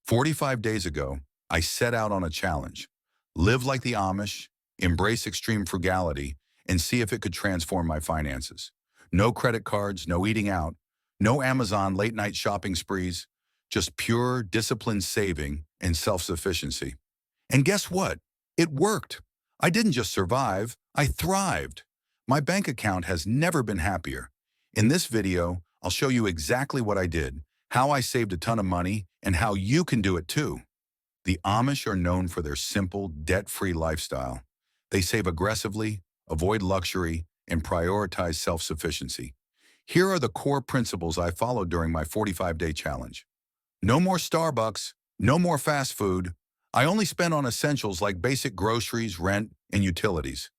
45 days ago, I set out on a challenge. Live like the Amish, embrace extreme frugality, and see if it could transform my finances. No credit cards, no eating out, no Amazon late-night shopping sprees, just pure, disciplined saving and self-sufficiency. And guess what? It worked. I didn't just survive, I thrived. My bank account has never been happier. In this video, I'll show you exactly what I did, how I saved a ton of money, and how you can do it too. The Amish are known for their simple, debt-free lifestyle. They save aggressively, avoid luxury, and prioritize self-sufficiency. Here are the core principles I followed during my 45-day challenge. No more Starbucks, no more fast food. I only spend on essentials like basic groceries, rent, and utilities.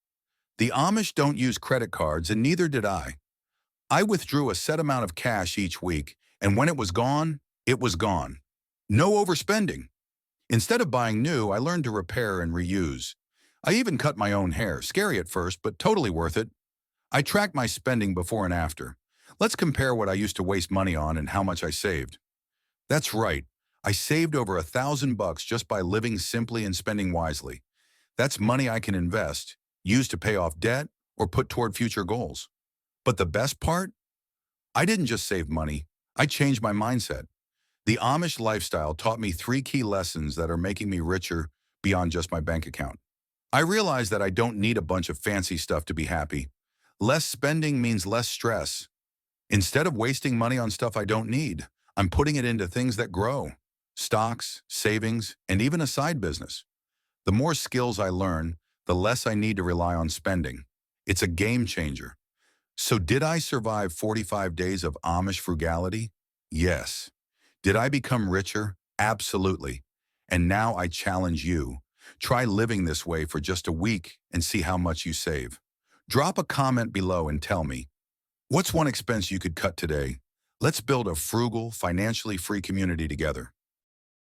The Amish don't use credit cards, and neither did I. I withdrew a set amount of cash each week, and when it was gone, it was gone. No overspending. Instead of buying new, I learned to repair and reuse. I even cut my own hair, scary at first, but totally worth it. I tracked my spending before and after. Let's compare what I used to waste money on and how much I saved. That's right. I saved over $1,000 just by living simply and spending wisely. That's money I can invest, use to pay off debt, or put toward future goals. But the best part? I didn't just save money. I changed my mindset. The Amish lifestyle taught me three key lessons that are making me richer beyond just my bank account. I realized that I don't need a bunch of fancy stuff to be happy. Less spending means less stress. Instead of wasting money on stuff I don't need, I'm putting it into things that grow. Stocks, savings, and even a side business. The more skills I learn, the less I need to rely on spending. It's a game changer. So did I survive 45 days of Amish frugality? Yes. Did I become richer? Absolutely. And now I challenge you. Try living this way for just a week and see how much you save. Drop a comment below and tell me, what's one expense you could cut today? Let's build a frugal, financially free community together.